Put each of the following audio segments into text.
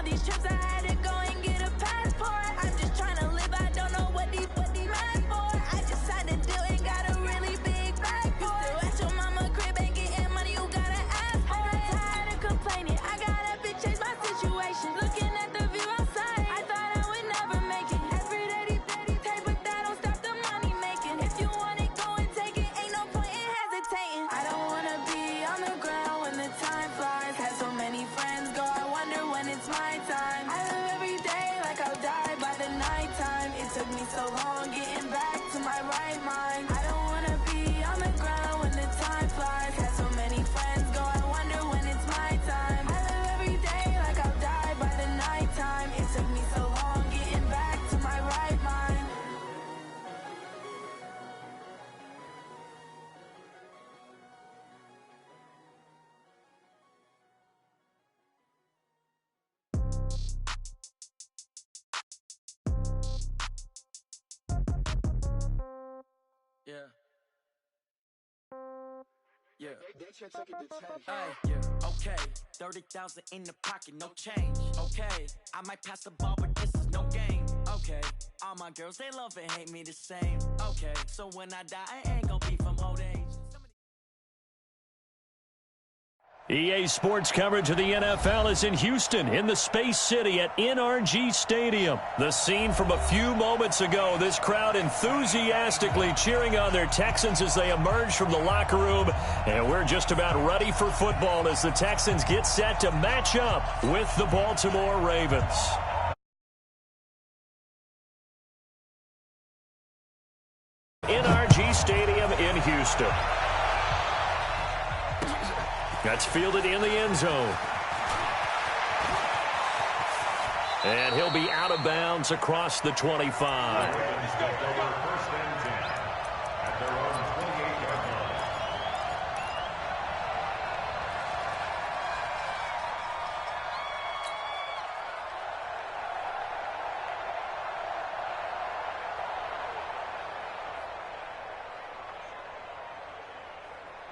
all these trips, I had to go and get a passport. I'm just trying to live, I don't know what these mad for. I just signed a deal and got a really big bag for it. You still at your mama crib and getting money, you gotta ask for it. I got tired of complaining, I got up and changed my situation. Looking at the view outside, I thought I would never make it. Every day these take, but that don't stop the money making. If you want it, go and take it, ain't no point in hesitating. I don't wanna be on the ground when the time flies. Had so many friends go, I wonder when it's my time. I live every day like I'll die by the nighttime. It took me so long getting back to my right mind. I don't wanna be on the ground when the time flies. Had so many friends go, I wonder when it's my time. I live every day like I'll die by the nighttime. It took me so long getting back to my right mind. Yeah. Yeah. Yeah. Okay. 30,000 in the pocket, no change. Okay. I might pass the ball, but this is no game. Okay. All my girls, they love and hate me the same. Okay. So when I die, I ain't gonna be from old age. EA Sports coverage of the NFL is in Houston, in the Space City at NRG Stadium. The scene from a few moments ago, this crowd enthusiastically cheering on their Texans as they emerge from the locker room. And we're just about ready for football as the Texans get set to match up with the Baltimore Ravens. NRG Stadium in Houston. That's fielded in the end zone. And he'll be out of bounds across the 25.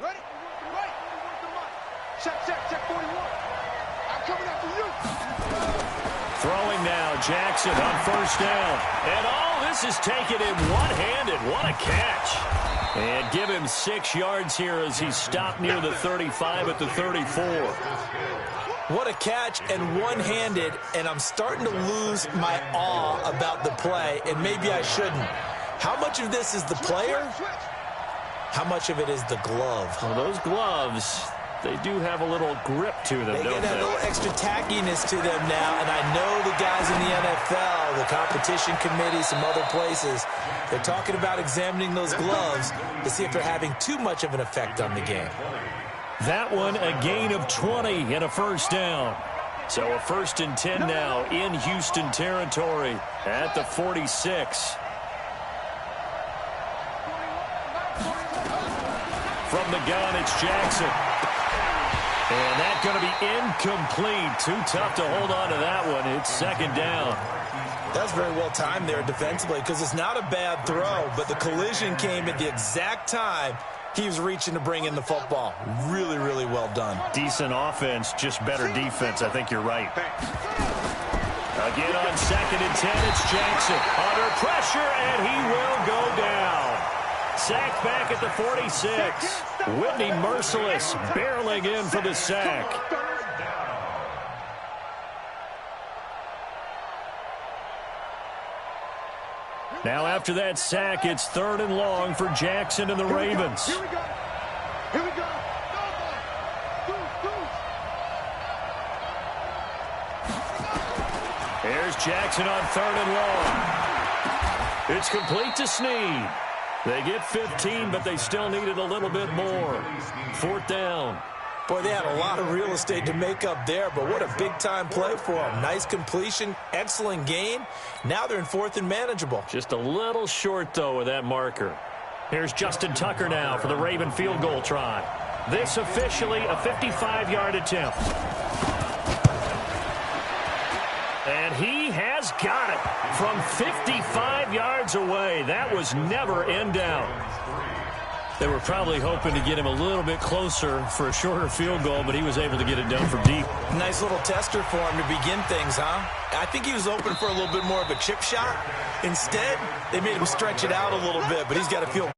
Ready? Right. Check 41. I'm coming after you. Throwing now, Jackson on first down. And this is taken in one-handed. What a catch. And give him 6 yards here as he's stopped near the 35 at the 34. What a catch and one-handed, and I'm starting to lose my awe about the play, and maybe I shouldn't. How much of this is the player? How much of it is the glove? Well, those gloves, they do have a little grip to them, They don't get a little extra tackiness to them now, and I know the guys in the NFL, the competition committee, some other places, they're talking about examining those gloves to see if they're having too much of an effect on the game. That one, a gain of 20 and a first down. So a 1st and 10 now in Houston territory at the 46. From the gun, it's Jackson. And that's going to be incomplete. Too tough to hold on to that one. It's 2nd down. That's very well timed there defensively because it's not a bad throw, but the collision came at the exact time he was reaching to bring in the football. Really, really well done. Decent offense, just better defense. I think you're right. Again on 2nd and 10, it's Jackson. Under pressure, and he will go down. Sacked back at the 46. Whitney Merciless barreling in for the sack. Now after that sack, it's 3rd and long for Jackson and the Ravens. Here we go. Here's Jackson on 3rd and long. It's complete to Snead. They get 15, but they still needed a little bit more. 4th down. Boy, they had a lot of real estate to make up there, but what a big-time play for them. Nice completion, excellent gain. Now they're in 4th and manageable. Just a little short, though, with that marker. Here's Justin Tucker now for the Raven field goal try. This officially a 55-yard attempt. And he has got it from 55 yards away. That was never in doubt. They were probably hoping to get him a little bit closer for a shorter field goal, but he was able to get it done from deep. Nice little tester for him to begin things, huh? I think he was open for a little bit more of a chip shot. Instead, they made him stretch it out a little bit, but he's got to feel.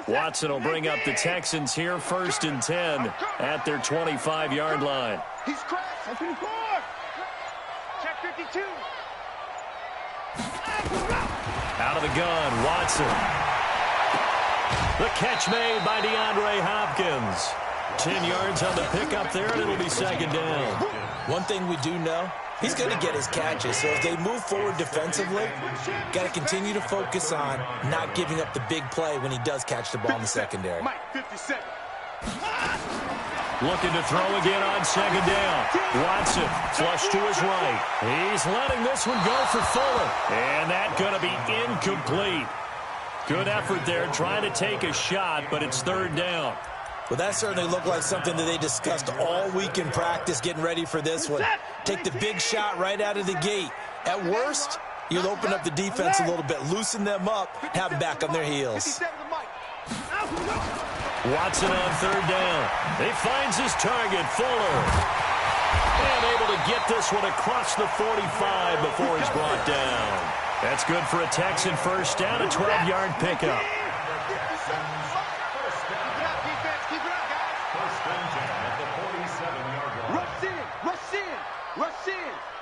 Watson will bring up the Texans here, 1st and 10 at their 25-yard line. He's crashed. Open the floor. Check 52. Out of the gun, Watson. The catch made by DeAndre Hopkins. 10 yards on the pickup there, and it'll be 2nd down. One thing we do know, he's going to get his catches. So if they move forward defensively, got to continue to focus on not giving up the big play when he does catch the ball in the secondary. Mike, 57. Looking to throw again on 2nd down. Watson flush to his right. He's letting this one go for Fuller. And that's going to be incomplete. Good effort there trying to take a shot, but it's 3rd down. Well, that certainly looked like something that they discussed all week in practice getting ready for this one. Take the big shot right out of the gate. At worst, you'll open up the defense a little bit, loosen them up, have them back on their heels. Watson on 3rd down. He finds his target, Fuller. And able to get this one across the 45 before he's brought down. That's good for a Texan 1st down, a 12-yard pickup.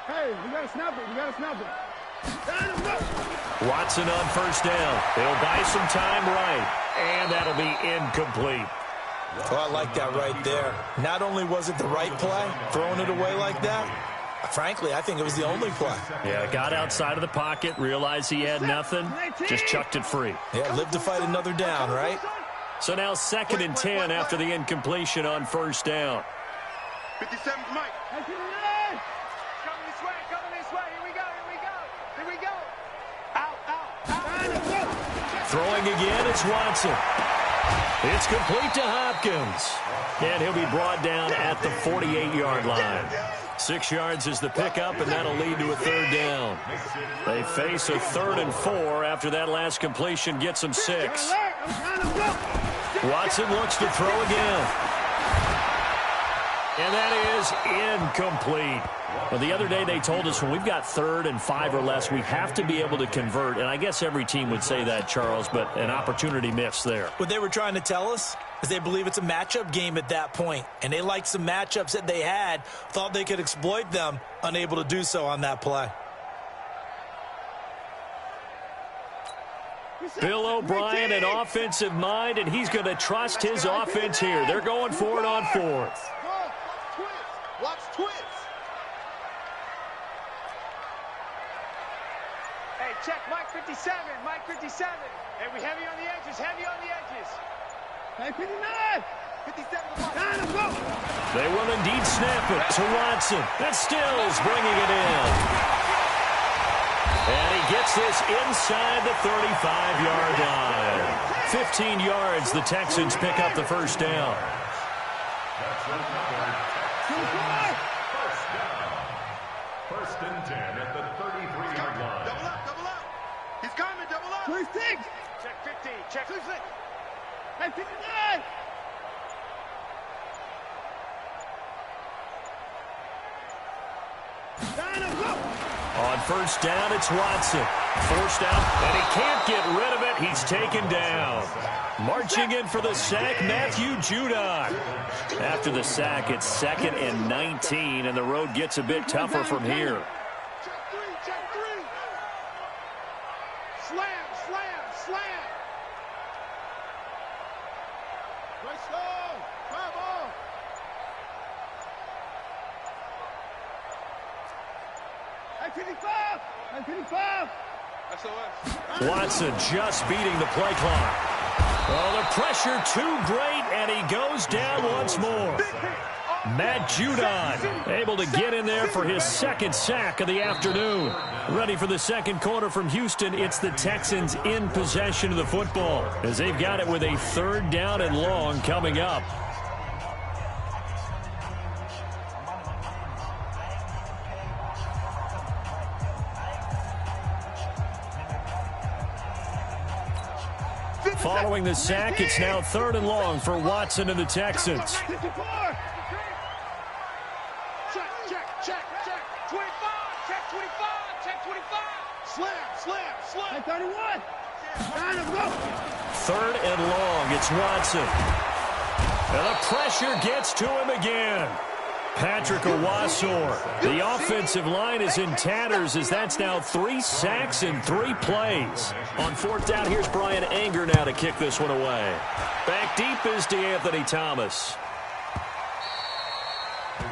Hey, we got to snap it. We got to snap it. Watson on 1st down. They'll buy some time right. And that'll be incomplete. Oh, I like that right there. Not only was it the right play, throwing it away like that, frankly, I think it was the only play. Yeah, got outside of the pocket, realized he had nothing, just chucked it free. Yeah, live to fight another down, right? So now 2nd and 10 after the incompletion on 1st down. 57, Mike. Coming this way. Here we go. Out. Throwing again, it's Watson. It's complete to Hopkins. And he'll be brought down at the 48-yard line. 6 yards is the pickup, and that'll lead to a 3rd down. They face a 3rd and 4 after that last completion gets them 6. Watson looks to throw again. And that is incomplete. Well, the other day they told us when we've got 3rd and 5 or less, we have to be able to convert. And I guess every team would say that, Charles, but an opportunity missed there. What they were trying to tell us is they believe it's a matchup game at that point. And they liked some matchups that they had, thought they could exploit them, unable to do so on that play. Bill O'Brien, an offensive mind, and he's going to trust his offense here. They're going for it on 4th. Watch twins. Hey, check Mike 57. Hey, we heavy on the edges. Hey, 59. 57. They will indeed snap it to Watson. And Stills bringing it in. And he gets this inside the 35-yard line. 15 yards, the Texans pick up the 1st down. First and 10 at the 33-yard line. Double up. He's coming, double up. 26. Check 50. Check 26. Hey, 59. On 1st down, it's Watson. Forced out, and he can't get rid of it. He's taken down. Marching in for the sack, Matthew Judon. After the sack, it's 2nd and 19, and the road gets a bit tougher from here. Check three. Slam. Let's go. Come on. Hey, 55. Watson just beating the play clock. Oh, the pressure too great, and he goes down once more. Matt Judon able to get in there for his second sack of the afternoon. Ready for the second quarter from Houston. It's the Texans in possession of the football as they've got it with a 3rd down and long coming up. Following the sack, it's now 3rd and long for Watson and the Texans. Check. 25. Check 25. Slam. 31. 3rd and long. It's Watson. And the pressure gets to him again. Patrick Owasor. The offensive line is in tatters as that's now 3 sacks in 3 plays. On 4th down, here's Brian Anger now to kick this one away. Back deep is DeAnthony Thomas.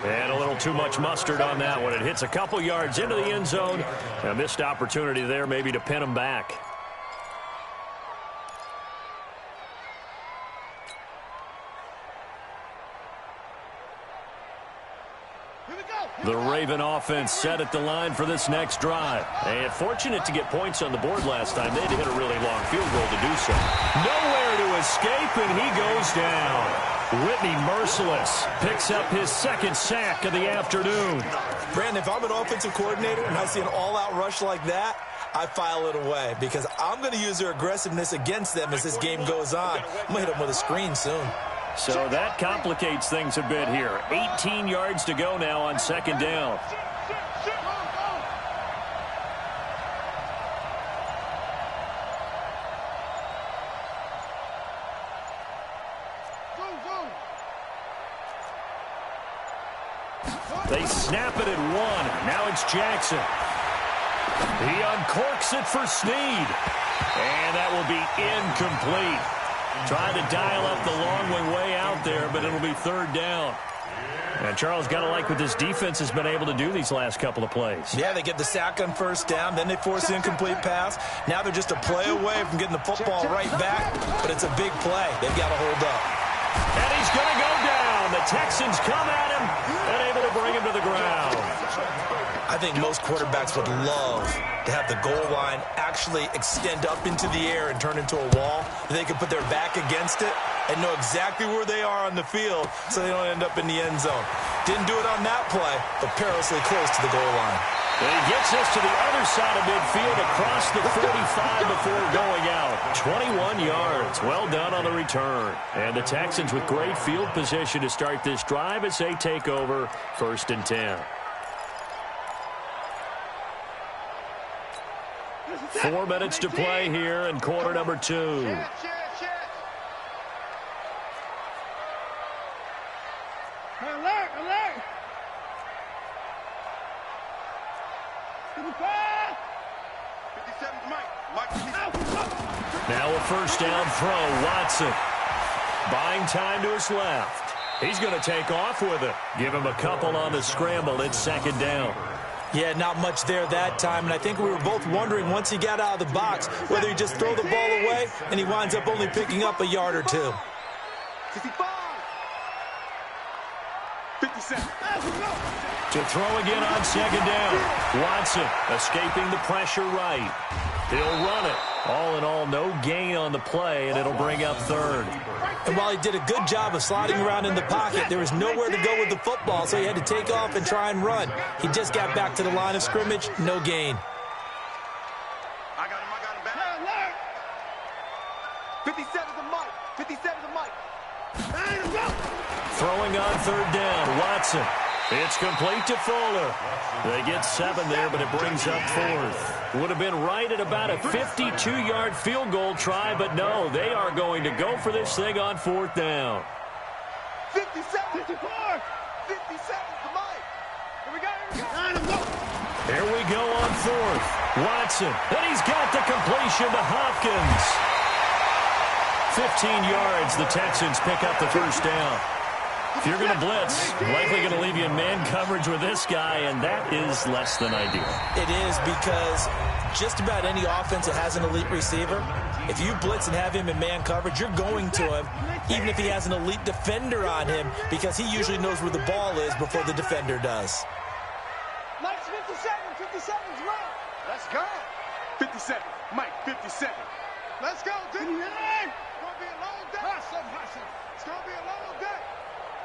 And a little too much mustard on that one. It hits a couple yards into the end zone. A missed opportunity there maybe to pin him back. The Raven offense set at the line for this next drive. And fortunate to get points on the board last time. They had to hit a really long field goal to do so. Nowhere to escape, and he goes down. Whitney Merciless picks up his 2nd sack of the afternoon. Brandon, if I'm an offensive coordinator and I see an all-out rush like that, I file it away because I'm going to use their aggressiveness against them as this game goes on. I'm going to hit them with a screen soon. So that complicates things a bit here. 18 yards to go now on 2nd down. They snap it at 1. Now it's Jackson. He uncorks it for Snead. And that will be incomplete. Trying to dial up the long way out there, but it'll be 3rd down. And Charles, got to like what this defense has been able to do these last couple of plays. Yeah, they get the sack on 1st down, then they force an incomplete pass. Now they're just a play away from getting the football right back, but it's a big play. They've got to hold up. And he's going to go down. The Texans come at him and able to bring him to the ground. I think most quarterbacks would love to have the goal line actually extend up into the air and turn into a wall. They can put their back against it and know exactly where they are on the field so they don't end up in the end zone. Didn't do it on that play, but perilously close to the goal line. And he gets us to the other side of midfield across the 45 before going out. 21 yards. Well done on the return. And the Texans with great field position to start this drive as they take over 1st and 10. 4 minutes to play here in quarter number 2. Alert. Now a 1st down throw. Watson buying time to his left. He's going to take off with it. Give him a couple on the scramble. It's 2nd down. Yeah, not much there that time, and I think we were both wondering once he got out of the box whether he just throw the ball away and he winds up only picking up a yard or 2. 55. 57. To throw again on 2nd down. Watson escaping the pressure right. He'll run it. All in all, no gain on the play, and it'll bring up 3rd. And while he did a good job of sliding around in the pocket, there was nowhere to go with the football, so he had to take off and try and run. He just got back to the line of scrimmage, no gain. I got him back. 57 to Mike. 57 to Mike. Throwing on 3rd down. Watson. It's complete to Fuller. They get 7 there, but it brings up 4th. Would have been right at about a 52-yard field goal try, but no, they are going to go for this thing on 4th down. 57, 54, 57 to Mike. Here we go. Here we go on 4th. Watson, and he's got the completion to Hopkins. 15 yards, the Texans pick up the 1st down. If you're going to blitz, likely going to leave you in man coverage with this guy, and that is less than ideal. It is because just about any offense that has an elite receiver, if you blitz and have him in man coverage, you're going to him, even if he has an elite defender on him, because he usually knows where the ball is before the defender does. Mike's 57. 57's right. Let's go. 57. Mike, 57. Let's go, dude. It's going to be a long day. It's going to be a long day.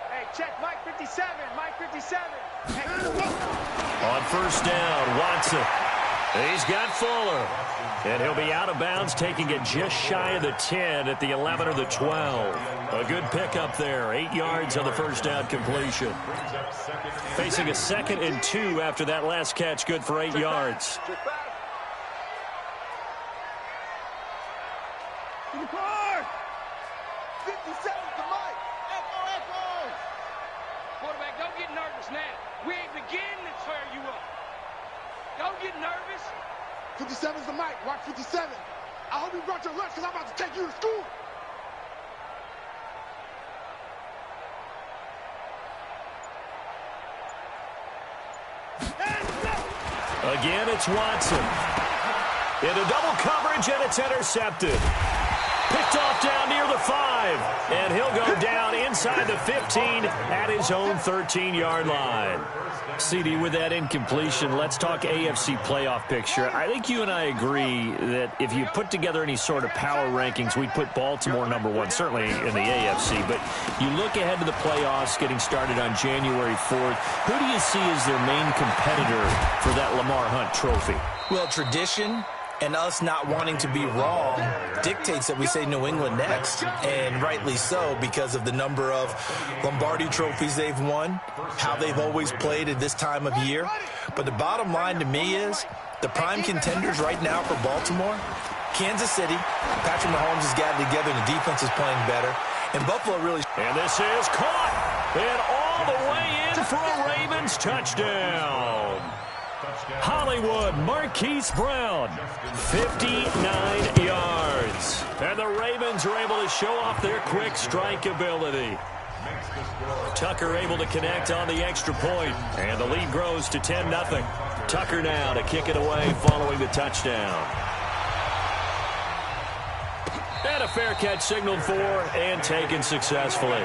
Hey, check Mike 57. Mike 57. Hey. On first down, Watson. He's got Fuller. And he'll be out of bounds, taking it just shy of the 10 at the 11 or the 12. A good pickup there. 8 yards on the first down completion. Facing a 2nd and 2 after that last catch. Good for 8 yards. In the car. 57 to Mike. Echo. Quarterback, don't get nervous now. We ain't beginning to tear you up. Don't get nervous. 57's the Mike. Watch 57. I hope you brought your lunch because I'm about to take you to school. Again, it's Watson. Into double coverage, and it's intercepted. Picked off down near the 5. And he'll go down inside the 15 at his own 13-yard line. CD, with that incompletion, let's talk AFC playoff picture. I think you and I agree that if you put together any sort of power rankings, we'd put Baltimore #1, certainly in the AFC. But you look ahead to the playoffs getting started on January 4th. Who do you see as their main competitor for that Lamar Hunt trophy? Well, tradition and us not wanting to be wrong dictates that we say New England next, and rightly so because of the number of Lombardi trophies they've won, how they've always played at this time of year. But the bottom line to me is the prime contenders right now for Baltimore, Kansas City. Patrick Mahomes has got it together, and the defense is playing better. And Buffalo really... And this is caught, and all the way in for a Ravens touchdown. Hollywood, Marquise Brown, 59 yards. And the Ravens are able to show off their quick strike ability. Tucker able to connect on the extra point, and the lead grows to 10-0. Tucker now to kick it away following the touchdown. And a fair catch signaled for and taken successfully.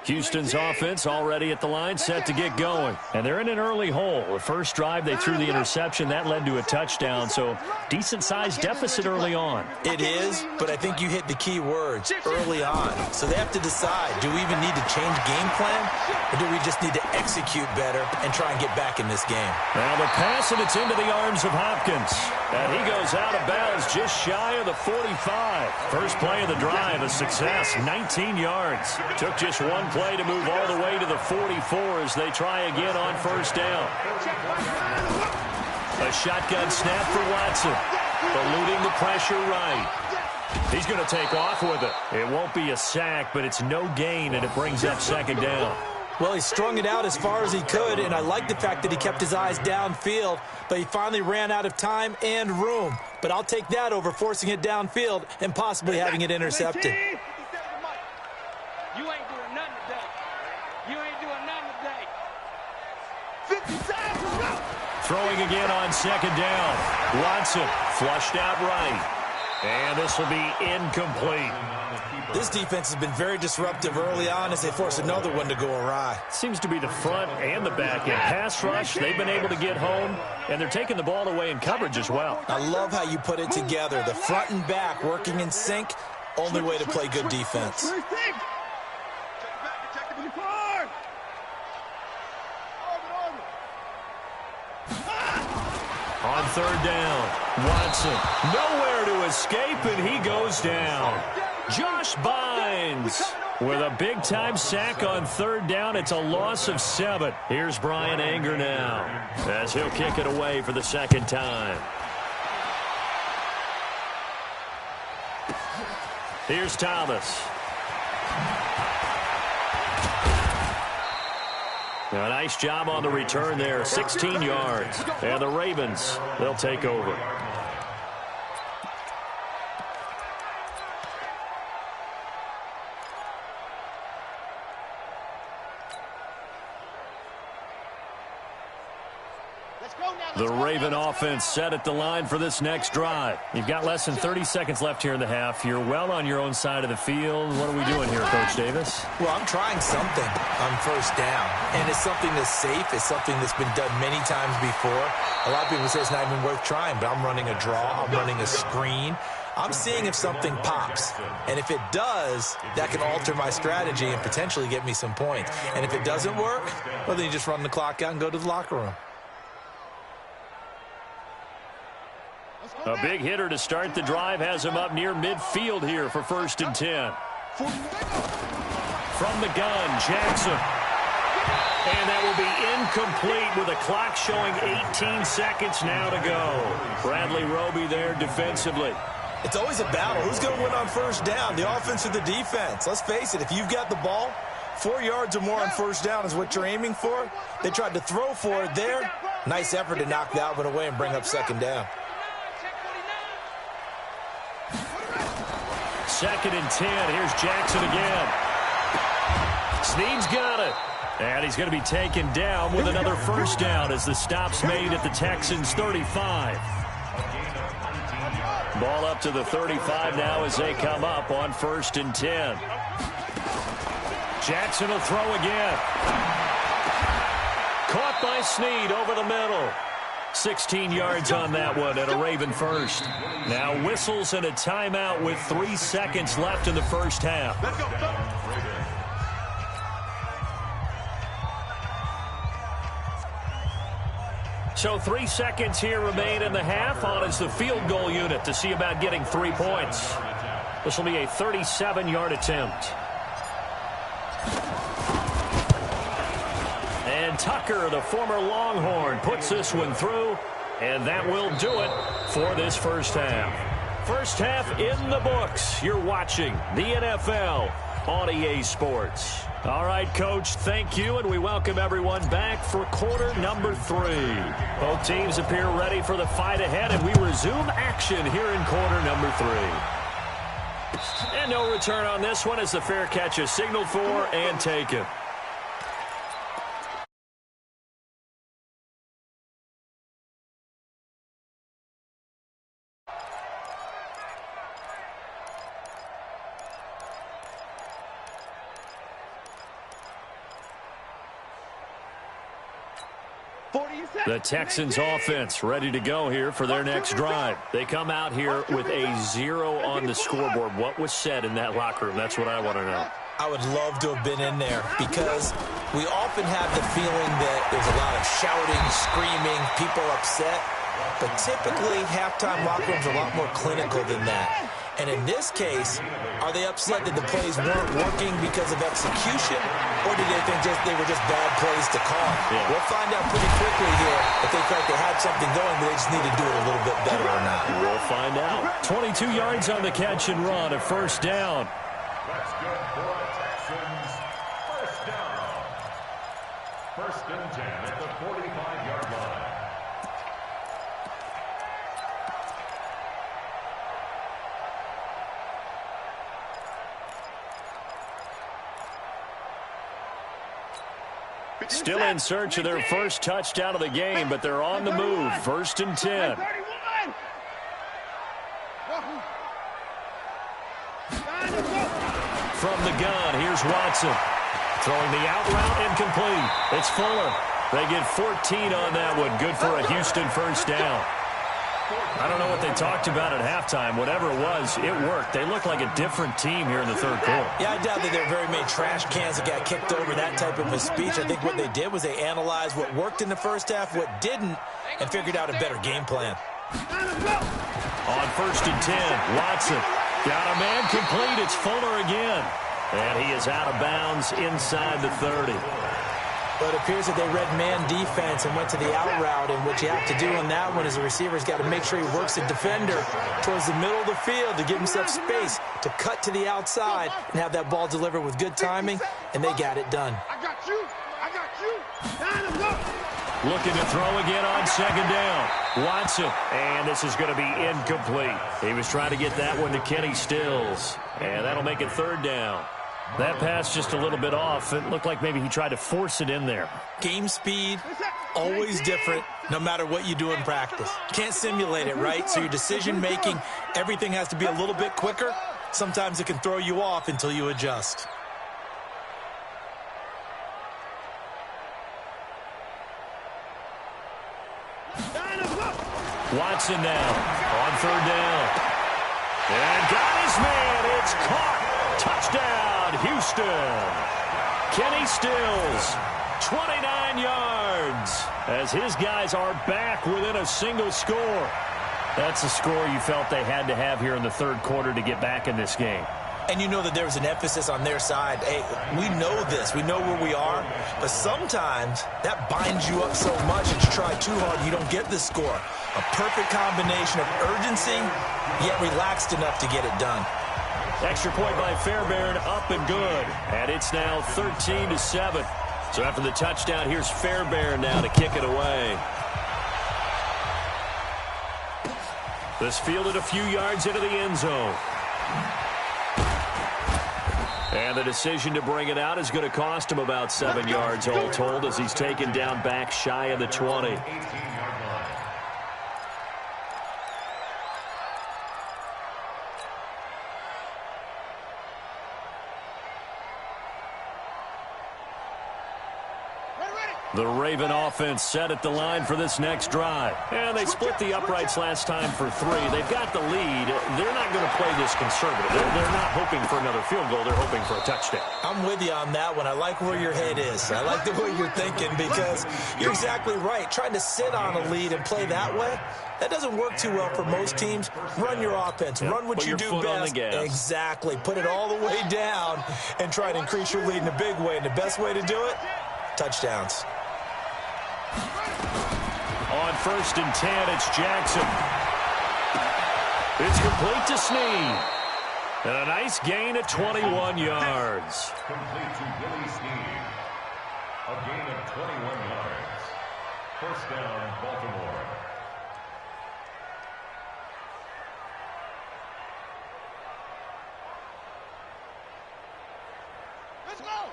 Houston's offense already at the line, set to get going. And they're in an early hole. The first drive, they threw the interception. That led to a touchdown, so decent-sized deficit early on. It is, but I think you hit the key words, early on. So they have to decide, do we even need to change game plan, or do we just need to execute better and try and get back in this game? Now the pass, and it's into the arms of Hopkins. And he goes out of bounds just shy of the 45. First play of the drive, a success, 19 yards. Took just one play to move all the way to the 44 as they try again on first down. A shotgun snap for Watson. Eluding the pressure right. He's going to take off with it. It won't be a sack, but it's no gain, and it brings up second down. Well, he strung it out as far as he could, and I like the fact that he kept his eyes downfield, but he finally ran out of time and room. But I'll take that over forcing it downfield and possibly having it intercepted. You ain't doing nothing today. You ain't doing nothing today. 57. Throwing again on second down. Watson flushed out right. And this will be incomplete. This defense has been very disruptive early on as they force another one to go awry. Seems to be the front and the back end. Pass rush, they've been able to get home, and they're taking the ball away in coverage as well. I love how you put it together. The front and back working in sync. Only way to play good defense. On third down, Watson nowhere to escape, and he goes down. Josh Bynes with a big-time sack on third down. It's a loss of 7. Here's Brian Anger now as he'll kick it away for the second time. Here's Thomas. A nice job on the return there, 16 yards. And the Ravens, they'll take over. The Raven offense set at the line for this next drive. You've got less than 30 seconds left here in the half. You're well on your own side of the field. What are we doing here, Coach Davis? Well, I'm trying something on first down, and it's something that's safe. It's something that's been done many times before. A lot of people say it's not even worth trying, but I'm running a draw. I'm running a screen. I'm seeing if something pops, and if it does, that can alter my strategy and potentially get me some points. And if it doesn't work, well, then you just run the clock out and go to the locker room. A big hitter to start the drive has him up near midfield here for 1st and 10. From the gun, Jackson. And that will be incomplete with a clock showing 18 seconds now to go. Bradley Roby there defensively. It's always a battle. Who's going to win on first down, the offense or the defense? Let's face it, if you've got the ball, 4 yards or more on first down is what you're aiming for. They tried to throw for it there. Nice effort to knock that one away and bring up 2nd down. 2nd and 10. Here's Jackson again. Snead's got it. And he's going to be taken down with another first down as the stop's made at the Texans' 35. Ball up to the 35 now as they come up on 1st and 10. Jackson will throw again. Caught by Snead over the middle. 16 yards on that one and a Raven first. Now whistles and a timeout with 3 seconds left in the first half. Let's go. So 3 seconds here remain in the half. On is the field goal unit to see about getting 3 points. This will be a 37-yard attempt. And Tucker, the former Longhorn, puts this one through, and that will do it for this first half. First half in the books. You're watching the NFL on EA Sports. All right, Coach, thank you, and we welcome everyone back for quarter number 3. Both teams appear ready for the fight ahead, and we resume action here in quarter number 3. And no return on this one as the fair catch is signaled for and taken. The Texans offense ready to go here for their next drive. They come out here with a 0 on the scoreboard. What was said in that locker room? That's what I want to know. I would love to have been in there because we often have the feeling that there's a lot of shouting, screaming, people upset. But typically, halftime locker rooms are a lot more clinical than that. And in this case, are they upset that the plays weren't working because of execution, or did they think they were just bad plays to call? Yeah. We'll find out pretty quickly here if they felt they had something going, but they just need to do it a little bit better or not. We'll find out. 22 yards on the catch and run, a first down. That's good for the Texans. First down. 1st and 10 at the 45-yard line. Still in search of their first touchdown of the game, but they're on the move. 1st and 10. From the gun, here's Watson. Throwing the out route incomplete. It's Fuller. They get 14 on that one. Good for a Houston first down. I don't know what they talked about at halftime. Whatever it was, it worked. They look like a different team here in the third quarter. Yeah, I doubt that there are very many trash cans that got kicked over, that type of a speech. I think what they did was they analyzed what worked in the first half, what didn't, and figured out a better game plan. On 1st and 10, Watson got a man complete. It's Fuller again. And he is out of bounds inside the 30. But it appears that they read man defense and went to the out route, and what you have to do on that one is the receiver's got to make sure he works the defender towards the middle of the field to give himself space to cut to the outside and have that ball delivered with good timing, and they got it done. I got you. I got you. Line him up. Looking to throw again on 2nd down. Watson, and this is going to be incomplete. He was trying to get that one to Kenny Stills, and that'll make it 3rd down. That pass just a little bit off. It looked like maybe he tried to force it in there. Game speed, always different no matter what you do in practice. Can't simulate it, right? So your decision-making, everything has to be a little bit quicker. Sometimes it can throw you off until you adjust. Watson now on third down. And got his man. It's caught. Touchdown, Houston. Kenny Stills, 29 yards, as his guys are back within a single score. That's a score you felt they had to have here in the third quarter to get back in this game. And you know that there was an emphasis on their side. Hey, we know this. We know where we are. But sometimes that binds you up so much that you try too hard, you don't get the score. A perfect combination of urgency, yet relaxed enough to get it done. Extra point by Fairbairn, up and good. And it's now 13-7. So after the touchdown, here's Fairbairn now to kick it away. This fielded a few yards into the end zone. And the decision to bring it out is going to cost him about 7 yards all told, as he's taken down back shy of the 20. The Raven offense set at the line for this next drive. And they split the uprights last time for 3. They've got the lead. They're not going to play this conservative. They're not hoping for another field goal. They're hoping for a touchdown. I'm with you on that one. I like where your head is. I like the way you're thinking, because you're exactly right. Trying to sit on a lead and play that way, that doesn't work too well for most teams. Run your offense. Run what you do best. Exactly. Put it all the way down and try to increase your lead in a big way. And the best way to do it, touchdowns. On 1st and 10, it's Jackson. It's complete to Snead. And a nice gain of 21 yards. Complete to Willie Snead. A gain of 21 yards. First down, Baltimore.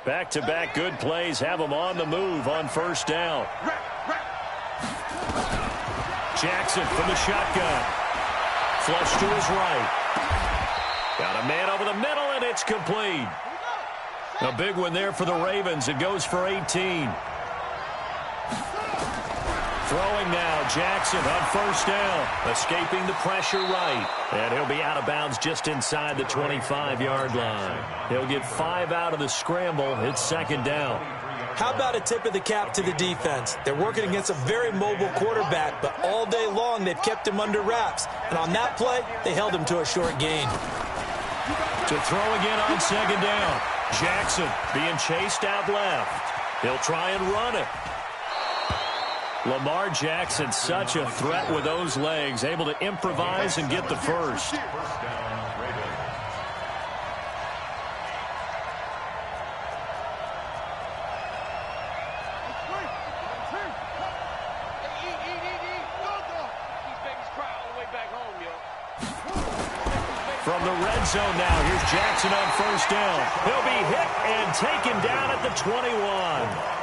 Back-to-back good plays have them on the move on 1st down. Jackson from the shotgun. Flush to his right. Got a man over the middle, and it's complete. A big one there for the Ravens. It goes for 18. Throwing now, Jackson on 1st down. Escaping the pressure right. And he'll be out of bounds just inside the 25-yard line. He'll get 5 out of the scramble. It's 2nd down. How about a tip of the cap to the defense? They're working against a very mobile quarterback, but all day long they've kept him under wraps. And on that play, they held him to a short gain. To throw again on 2nd down. Jackson being chased out left. He'll try and run it. Lamar Jackson, such a threat with those legs, able to improvise and get the first. From the red zone now, here's Jackson on 1st down. He'll be hit and taken down at the 21.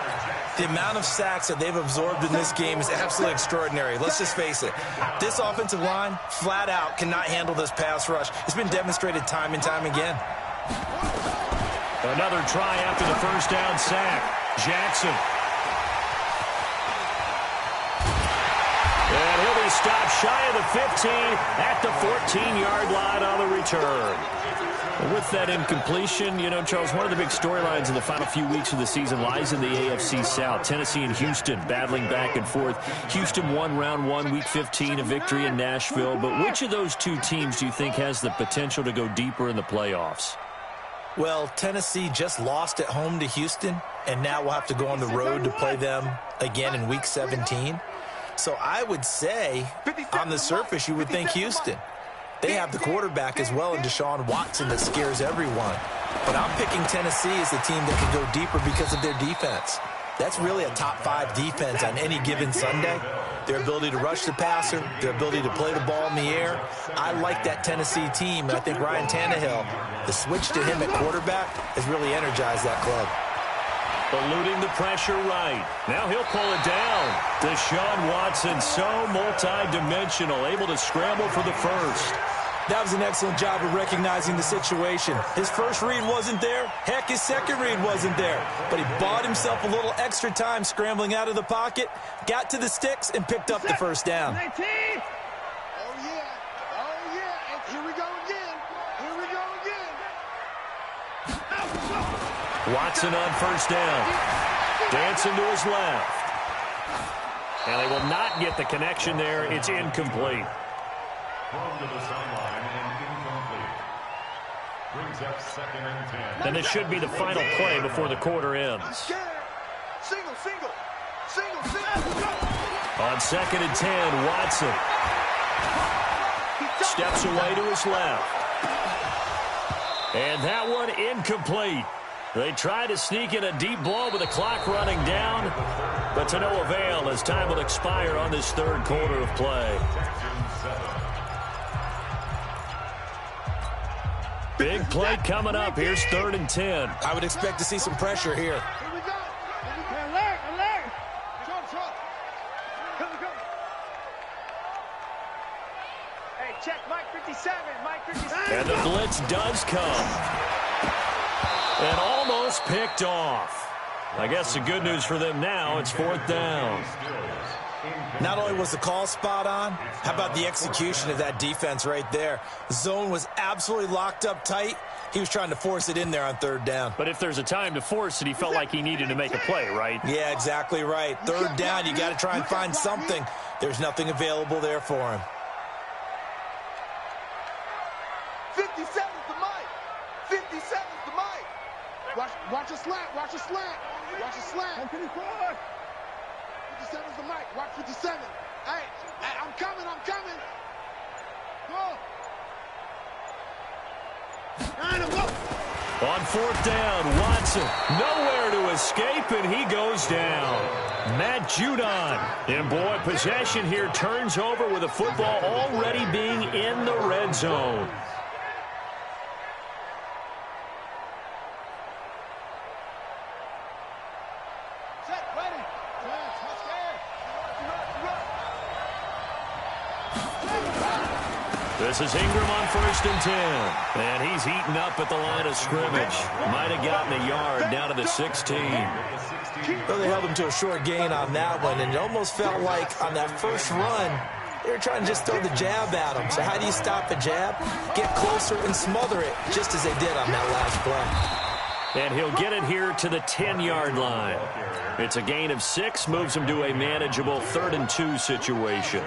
The amount of sacks that they've absorbed in this game is absolutely extraordinary. Let's just face it. This offensive line, flat out, cannot handle this pass rush. It's been demonstrated time and time again. Another try after the 1st down sack. Jackson. And he'll be stopped shy of the 15 at the 14-yard line on the return. With that incompletion, you know, Charles, one of the big storylines in the final few weeks of the season lies in the AFC South. Tennessee and Houston battling back and forth. Houston won round 1, week 15, a victory in Nashville. But which of those two teams do you think has the potential to go deeper in the playoffs? Well, Tennessee just lost at home to Houston, and now we'll have to go on the road to play them again in week 17. So I would say, on the surface, you would think Houston. They have the quarterback as well in Deshaun Watson that scares everyone. But I'm picking Tennessee as the team that can go deeper because of their defense. That's really a top 5 defense on any given Sunday. Their ability to rush the passer, their ability to play the ball in the air. I like that Tennessee team, and I think Ryan Tannehill, the switch to him at quarterback, has really energized that club. Eluding the pressure right. Now he'll pull it down. Deshaun Watson, so multi-dimensional, able to scramble for the first. That was an excellent job of recognizing the situation. His first read wasn't there. Heck, his second read wasn't there. But he bought himself a little extra time scrambling out of the pocket, got to the sticks, and picked up the first down. 19. Oh, yeah. Oh, yeah. And here we go again. Here we go again. Watson on first down. Dancing to his left. And they will not get the connection there. It's incomplete. Thrown to the sideline and incomplete. Brings up 2nd and 10. And this should be the final play before the quarter ends. Single, single. Single, single. On 2nd and 10, Watson steps away to his left. And that one incomplete. They try to sneak in a deep ball with the clock running down, but to no avail as time will expire on this third quarter of play. Big play coming up. Here's 3rd and 10. I would expect to see some pressure here. Here we go. Alert, alert. Trump. Come. Hey, check Mike 57. Mike 57. And the blitz does come. And almost picked off. I guess the good news for them now, it's 4th down. Not only was the call spot on, how about the execution of that defense right there? Zone was absolutely locked up tight. He was trying to force it in there on 3rd down. But if there's a time to force it, he felt like he needed to make a play, right? Yeah, exactly right. 3rd down, you got to try and find something. There's nothing available there for him. 57's the mic. 57's the mic. Watch a slant. Watch a slant. Watch a slant. 57's the mic. Watch 57. Hey, I'm coming. Go. On 4th down, Watson nowhere to escape, and he goes down. Matt Judon. And boy, possession here turns over with the football already being in the red zone. This is Ingram on 1st and 10. And he's heating up at the line of scrimmage. Might have gotten a yard down to the 16. Well, they held him to a short gain on that one, and it almost felt like on that first run, they were trying to just throw the jab at him. So how do you stop a jab? Get closer and smother it, just as they did on that last play. And he'll get it here to the 10-yard line. It's a gain of 6, moves him to a manageable 3rd and 2 situation.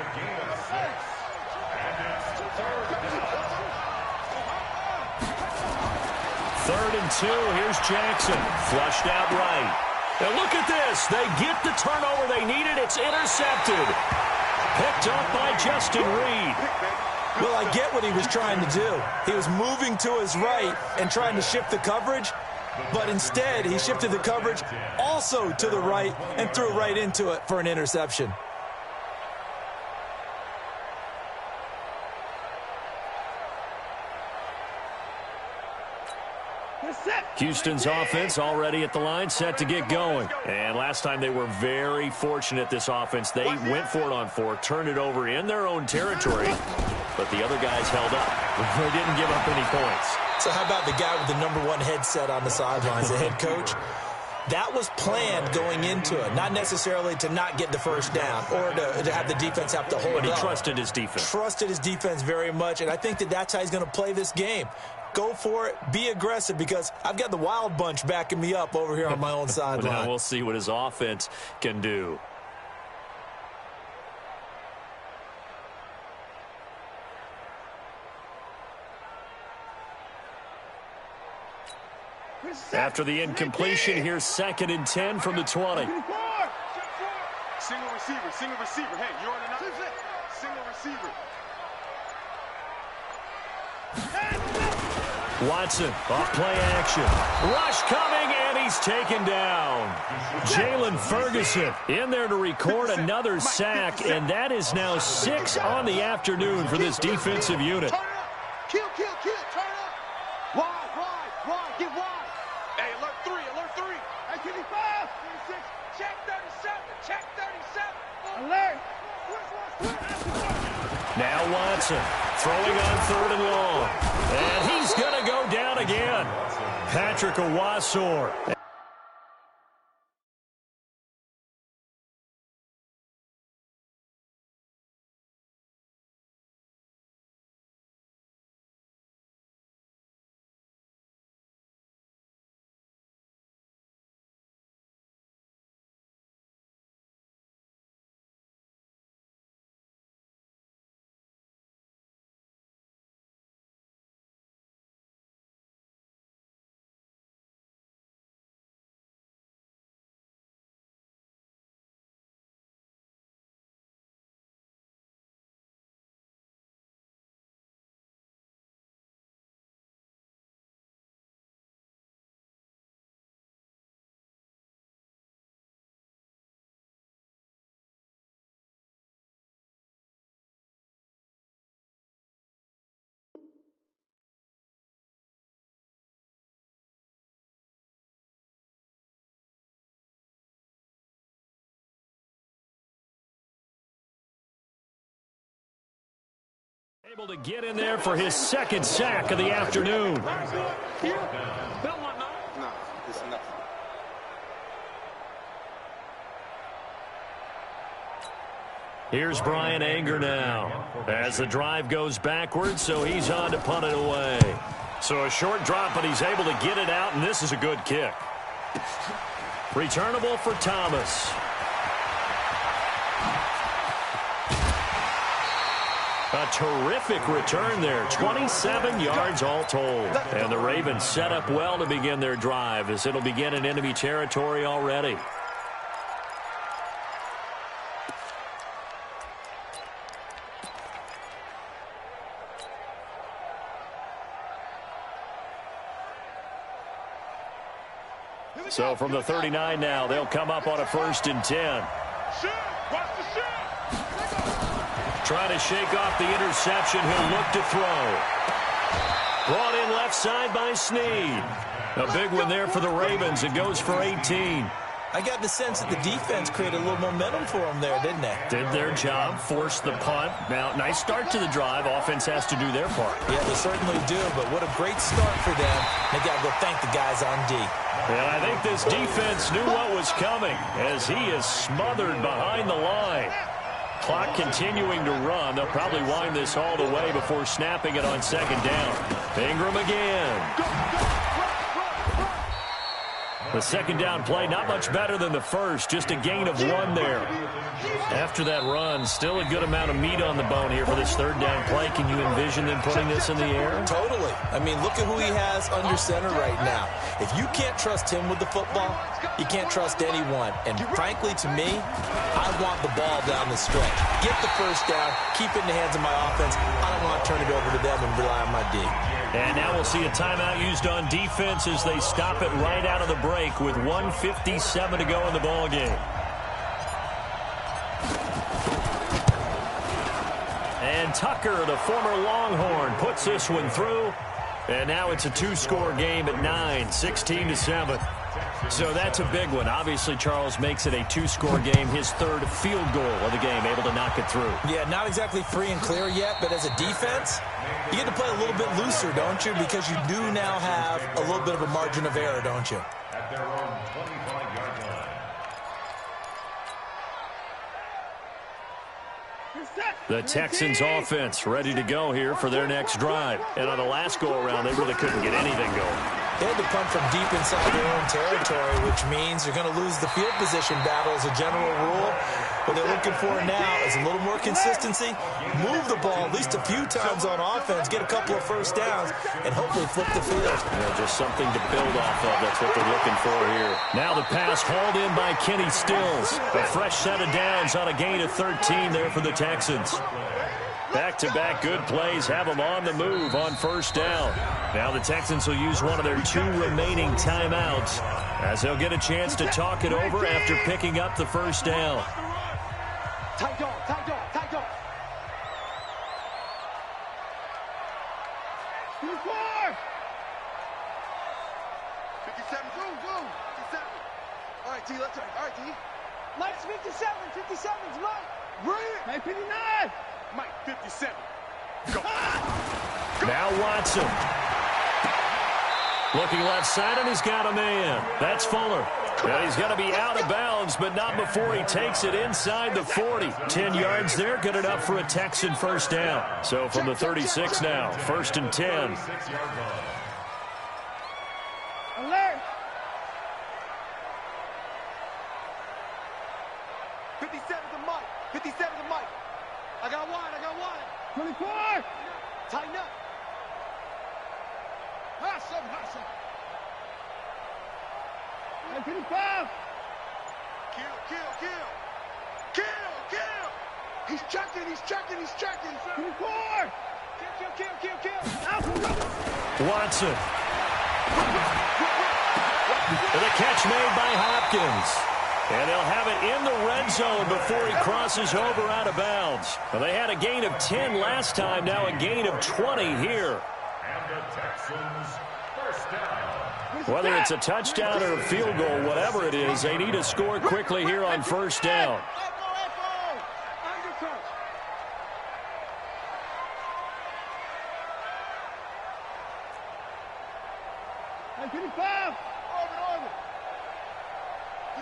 3rd and 2, here's Jackson, flushed out right. And look at this, they get the turnover they needed, it's intercepted. Picked up by Justin Reed. Well, I get what he was trying to do. He was moving to his right and trying to shift the coverage, but instead he shifted the coverage also to the right and threw right into it for an interception. Houston's offense already at the line, set to get going. And last time they were very fortunate, this offense. They went for it on 4, turned it over in their own territory, but the other guys held up. They didn't give up any points. So how about the guy with the #1 headset on the sidelines, the head coach? That was planned going into it, not necessarily to not get the first down or to have the defense have to hold up. But he trusted his defense. Trusted his defense very much, and I think that's how he's going to play this game. Go for it. Be aggressive, because I've got the wild bunch backing me up over here on my own sideline. Now we'll see what his offense can do. After the incompletion, here's 2nd and 10 from the 20. Single receiver. Hey, you're on the single receiver. Watson, off play action. Rush coming, and he's taken down. Jalen Ferguson in there to record another sack, and that is now 6 on the afternoon for this defensive unit. Kill, turn up. Wide, get wide. Hey, alert 3. Hey, 55. Check 37. Alert. Now Watson throwing on 3rd and long. And he's going to go down again. Patrick Owasor. Able to get in there for his 2nd sack of the afternoon. No, it's enough. Here's Brian Anger now as the drive goes backwards, so he's on to punt it away. So a short drop, but he's able to get it out, and this is a good kick. Returnable for Thomas. A terrific return there, 27 yards all told. And the Ravens set up well to begin their drive as it'll begin in enemy territory already. So from the 39 now, they'll come up on a 1st and 10. Trying to shake off the interception. He'll look to throw. Brought in left side by Snead. A big one there for the Ravens. It goes for 18. I got the sense that the defense created a little momentum for them there, didn't they? Did their job, forced the punt. Now, nice start to the drive. Offense has to do their part. Yeah, they certainly do, but what a great start for them. They got to go thank the guys on D. And I think this defense knew what was coming as he is smothered behind the line. Clock continuing to run. They'll probably wind this all the way before snapping it on 2nd down. Ingram again. The 2nd down play, not much better than the first, just a gain of 1 there. After that run, still a good amount of meat on the bone here for this 3rd down play. Can you envision them putting this in the air? Totally. I mean, look at who he has under center right now. If you can't trust him with the football, you can't trust anyone. And frankly, to me, I want the ball down the stretch. Get the 1st down, keep it in the hands of my offense. I don't want to turn it over to them and rely on my D. And now we'll see a timeout used on defense as they stop it right out of the break with 1:57 to go in the ball game. And Tucker, the former Longhorn, puts this one through. And now it's a 2-score game at 9, 16-7. So that's a big one. Obviously, Charles makes it a 2-score game, his 3rd field goal of the game, able to knock it through. Yeah, not exactly free and clear yet, but as a defense, you get to play a little bit looser, don't you? Because you do now have a little bit of a margin of error, don't you? At their own 25-yard line. The Texans offense ready to go here for their next drive. And on the last go-around, they really couldn't get anything going. They had to punt from deep inside their own territory, which means they're going to lose the field position battle as a general rule. What they're looking for now is a little more consistency, move the ball at least a few times on offense, get a couple of 1st downs, and hopefully flip the field. Yeah, just something to build off of. That's what they're looking for here. Now the pass hauled in by Kenny Stills. A fresh set of downs on a gain of 13 there for the Texans. Back-to-back good plays have them on the move on 1st down. Now the Texans will use one of their 2 remaining timeouts as they'll get a chance to talk it over after picking up the 1st down. Tight dog, tight dog, tight dog. Uniform! 57, go, go. 57. All right, T, let's go. All right, T. Mike's 57. 57's Mike. Brilliant. Mike 59. Mike 57. Go. Now Watson. Looking left side, and he's got a man. That's Fuller. And he's going to be out of bounds, but not before he takes it inside the 40. 10 yards there, good enough for a Texan first down. So from the 36 now, 1st and 10. Alert. 57 to Mike. 57 to Mike. I got wide. 24. Tighten up. Hustle. 55. Kill. He's checking. 24. Kill. Watson. And a catch made by Hopkins. And they'll have it in the red zone before he crosses over out of bounds. Well, they had a gain of 10 last time, now a gain of 20 here. And the Texans first down. Whether it's a touchdown or a field goal, whatever it is, they need to score quickly here on first down. Undercut. Hey, 55. Orbit.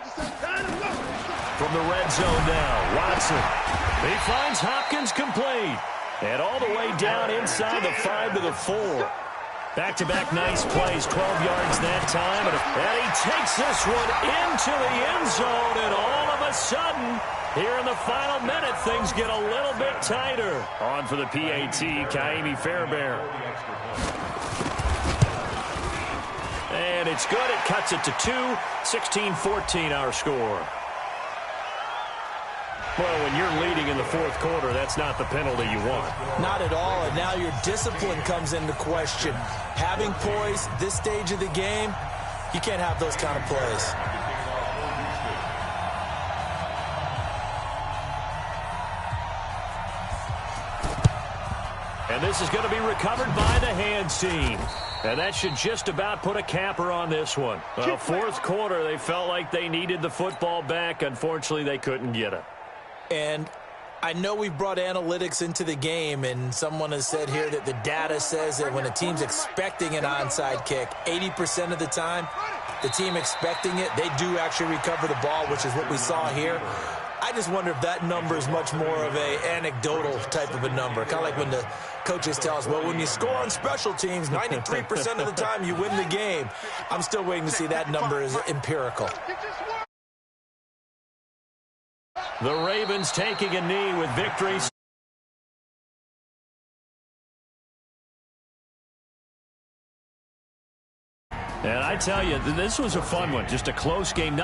57. From the red zone now, Watson. He finds Hopkins complete. And all the way down inside the 5 to the 4. Back-to-back nice plays, 12 yards that time. And he takes this one into the end zone. And all of a sudden, here in the final minute, things get a little bit tighter. On for the PAT, Kaimi Fairbairn. And it's good. It cuts it to 2. 16-14 our score. Well, when you're leading in the fourth quarter, that's not the penalty you want. Not at all, and now your discipline comes into question. Having poise this stage of the game, you can't have those kind of plays. And this is going to be recovered by the hands team. And that should just about put a capper on this one. Well, fourth quarter, they felt like they needed the football back. Unfortunately, they couldn't get it. And I know we've brought analytics into the game, and someone has said here that the data says that when a team's expecting an onside kick, 80% of the time, the team expecting it, they do actually recover the ball, which is what we saw here. I just wonder if that number is much more of a anecdotal type of a number. Kind of like when the coaches tell us, well, when you score on special teams, 93% of the time you win the game. I'm still waiting to see that number is empirical. The Ravens taking a knee with victory. And I tell you, this was a fun one. Just a close game.